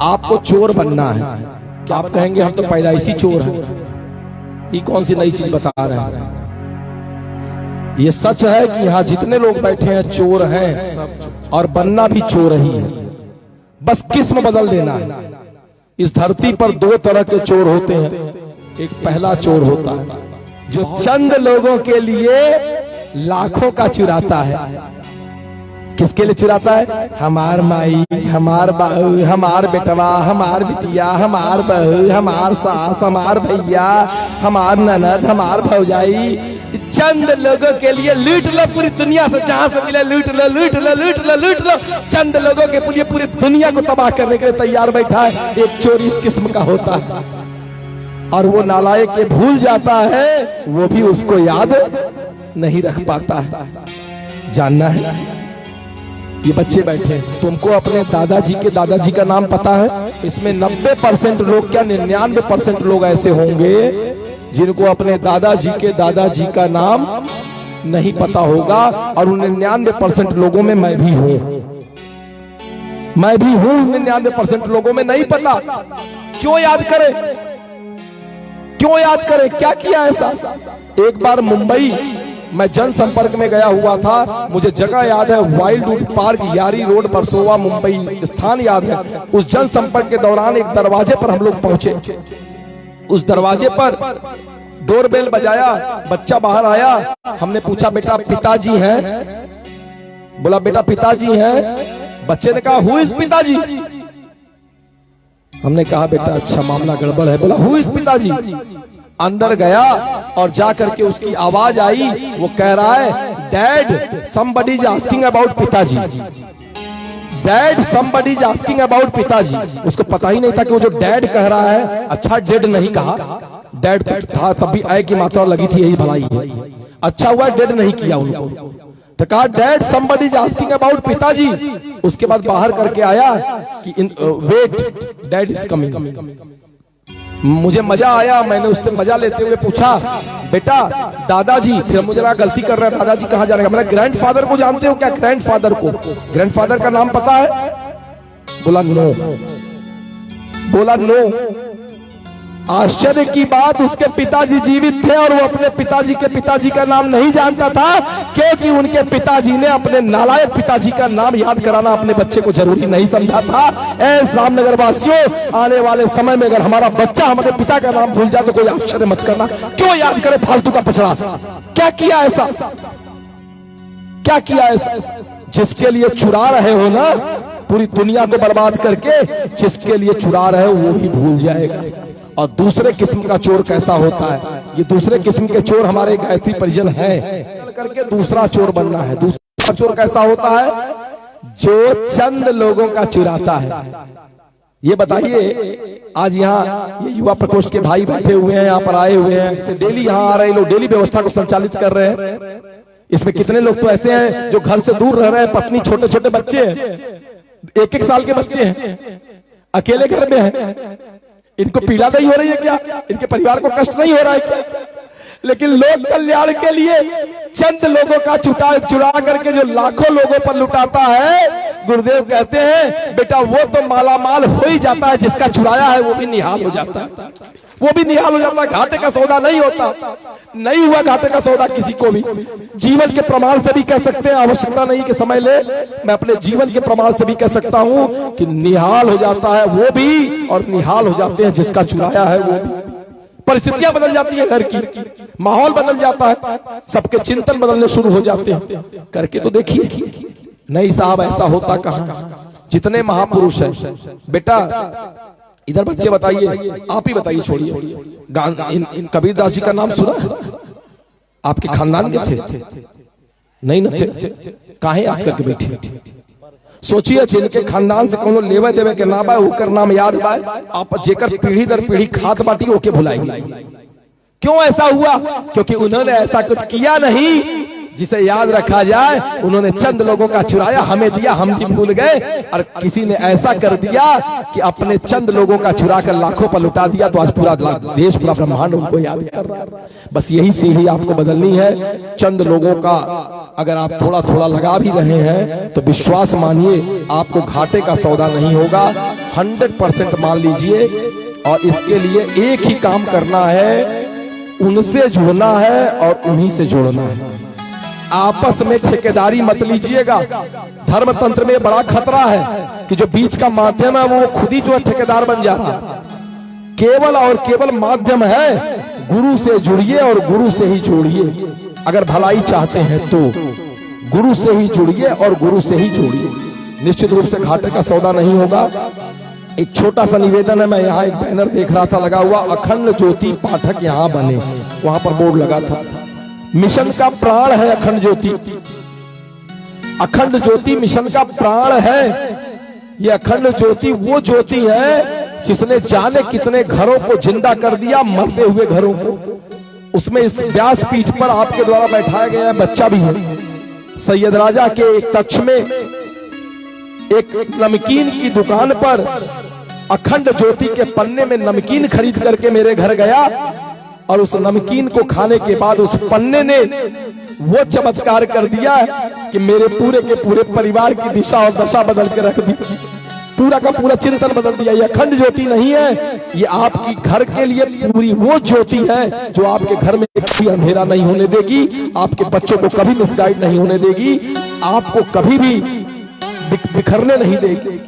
आपको चोर बनना है। क्या आप कहेंगे हम तो पैदाइशी चोर हैं? ये कौन सी नई चीज बता रहे हैं? ये सच है कि यहाँ जितने लोग बैठे हैं चोर हैं और बनना भी चोर ही है, बस किस्म बदल देना है। इस धरती पर दो तरह के चोर होते हैं। एक पहला चोर होता है जो चंद लोगों के लिए लाखों का चुराता है। किसके लिए चुराता है? हमार माई, हमार बहू, हमार बेटवा, हमार बिटिया, हमार बहू, हमार सास, हमार भैया, हमार ननद, हमार भौजाई, चंद लोगों के लिए लूट लो पूरी दुनिया से, जहां से मिले लूट लो, लूट लो, लूट लो, लूट लो। चंद लोगों के लिए पूरी दुनिया को तबाह करने के लिए तैयार बैठा है। एक चोर इस किस्म का होता है और वो नालायक के भूल जाता है, वो भी उसको याद नहीं रख पाता है। जानना है? ये बच्चे बैठे, तुमको अपने दादाजी का नाम पता है? इसमें 90% लोग, क्या 99% लोग ऐसे होंगे जिनको अपने दादाजी का नाम नहीं पता होगा। और उन 99% लोगों में मैं भी हूं। 99% लोगों में नहीं पता। क्यों याद करें? क्यों याद करें? क्या किया ऐसा? एक बार मुंबई मैं जनसंपर्क में गया हुआ था, मुझे जगह याद है, वाइल्डवुड पार्क, यारी रोड, बरसोवा, मुंबई, स्थान याद है। उस जनसंपर्क के दौरान एक दरवाजे पर हम लोग पहुंचे। उस दरवाजे पर डोरबेल बजाया, बच्चा बाहर आया। हमने पूछा बेटा पिताजी हैं? बोला बेटा पिताजी हैं। बच्चे ने कहा हु इज पिताजी? हमने कहा बेटा अच्छा मामला गड़बड़ है। बोला हु इज पिताजी? अंदर गया और जाकर के उसकी आवाज आई, वो कह रहा है dad somebody is asking about पिताजी। Dad somebody is asking about पिताजी। उसको पता ही नहीं था कि वो जो डैड कह रहा है, अच्छा डेड नहीं कहा, डैड था तब भी आय की मात्रा लगी थी, यही भलाई है। अच्छा हुआ डेड नहीं किया उनको, तो कहा dad somebody is asking about पिताजी। उसके बाद बाहर करके आया कि वेट डैड इज कमिंग। मुझे मजा आया, मैंने उससे मजा लेते हुए पूछा बेटा दादाजी, फिर मुझे लगा गलती कर रहा है, दादाजी कहाँ जाने का? मैंने ग्रैंडफादर को जानते हो क्या? ग्रैंडफादर को, ग्रैंडफादर का नाम पता है? बोला नो। बोला नो। आश्चर्य की बात, उसके पिताजी जीवित थे और वो अपने पिताजी का नाम नहीं जानता था, क्योंकि उनके पिताजी ने अपने नालायक पिताजी का नाम याद कराना अपने बच्चे को जरूरी नहीं समझा था। ऐसे रामनगर वासियों, आने वाले समय में अगर हमारा बच्चा हमारे पिता का नाम भूल जाए तो कोई आश्चर्य मत करना। क्यों याद करे फालतू का पचड़ा? क्या किया ऐसा? क्या किया ऐसा? जिसके लिए चुरा रहे हो ना, पूरी दुनिया को बर्बाद करके जिसके लिए चुरा रहे हो वो भी भूल जाएगा। और दूसरे किस्म का चोर कैसा होता है? ये दूसरे किस्म के चोर हमारे गायत्री परिजन हैं। करके दूसरा चोर बनना है। दूसरा चोर कैसा होता है? जो चंद लोगों का चुराता है। ये बताइए, आज यहाँ ये युवा प्रकोष्ठ के भाई बैठे हुए हैं, यहाँ पर आए हुए हैं, डेली यहाँ आ रहे लोग, डेली व्यवस्था को संचालित कर रहे हैं। इसमें कितने लोग तो ऐसे हैं जो घर से दूर रह रहे हैं, पत्नी, छोटे छोटे बच्चे हैं, 1-1 साल के बच्चे हैं, अकेले घर में हैं। इनको पीड़ा नहीं हो रही है क्या? इनके परिवार को कष्ट नहीं हो रहा है क्या? लेकिन लोक कल्याण के लिए चंद लोगों का चुरा करके जो लाखों लोगों पर लुटाता है, गुरुदेव कहते हैं बेटा वो तो मालामाल हो ही जाता है, जिसका चुराया है वो भी निहाल हो जाता है। वो भी निहाल हो जाता है। घाटे का सौदा नहीं होता, नहीं हुआ घाटे का सौदा किसी को भी। जीवन के प्रमाण से भी कह सकते हैं, आवश्यकता नहीं कि समय ले, मैं अपने जीवन के प्रमाण से भी कह सकता हूं कि निहाल हो जाता है वो भी, और निहाल हो जाते हैं जिसका चुराया है वो भी। परिस्थितियां बदल जाती है, घर की माहौल बदल जाता है, सबके चिंतन बदलने शुरू हो जाते हैं। करके तो देखिए, नहीं साहब ऐसा होता कहां? जितने महापुरुष हैं बेटा, इधर बच्चे बताइए, आप ही बताइए, छोड़िए। कबीरदास जी का नाम सुना है? आपके खानदान के थे? नहीं न थे? काहे आप करके बैठे? सोचिए, जिनके खानदान से कोनो लेवे देवे के ना बा, ओकर नाम याद बा, आप जेकर पीढ़ी दर पीढ़ी खात बाटी ओके भुलाएंगे। क्यों ऐसा हुआ? क्योंकि उन्होंने ऐसा कुछ किया नहीं जिसे याद रखा जाए। उन्होंने चंद लोगों का चुराया, हमें दिया, हम भी भूल गए। और किसी ने ऐसा कर दिया कि अपने चंद लोगों का चुरा कर लाखों पर लुटा दिया, तो आज पूरा देश, पूरा ब्रह्मांड उनको याद कर रहा है। बस यही सीढ़ी आपको बदलनी है। चंद लोगों का अगर आप थोड़ा थोड़ा लगा भी रहे हैं तो विश्वास मानिए आपको घाटे का सौदा नहीं होगा। 100% मान लीजिए। और इसके लिए एक ही काम करना है, उनसे जुड़ना है और उन्हीं से जोड़ना है। आपस में ठेकेदारी मत लीजिएगा। धर्म तंत्र में बड़ा खतरा है कि जो बीच का माध्यम है वो खुद ही जो है ठेकेदार बन जा रहा है। केवल और केवल माध्यम है, गुरु से जुड़िए और गुरु से ही जोड़िए। अगर भलाई चाहते हैं तो गुरु से ही जुड़िए और गुरु से ही जोड़िए। निश्चित रूप से घाटे का सौदा नहीं होगा। एक छोटा सा निवेदन है, मैं यहाँ एक बैनर देख रहा था लगा हुआ, अखंड ज्योति पाठक यहाँ बने, वहां पर बोर्ड लगा था। मिशन का प्राण है अखंड ज्योति। अखंड ज्योति मिशन का प्राण है। ये अखंड ज्योति वो ज्योति है जिसने जाने कितने घरों को जिंदा कर दिया, मरते हुए घरों को। उसमें इस व्यासपीठ पर आपके द्वारा बैठाया गया बच्चा भी है। सैयद राजा के एक कक्ष में एक नमकीन की दुकान पर अखंड ज्योति के पन्ने में नमकीन खरीद करके मेरे घर गया और उस नमकीन को खाने के बाद उस पन्ने ने वो चमत्कार कर दिया कि मेरे पूरे के पूरे परिवार की दिशा और दशा बदल के रख दी। पूरा का पूरा चिंतन बदल दिया। ये अखंड ज्योति नहीं है, ये आपकी घर के लिए पूरी वो ज्योति है जो आपके घर में कभी अंधेरा नहीं होने देगी, आपके बच्चों को कभी मिसगाइड नहीं होने देगी, आपको कभी भी बिखरने नहीं देगी।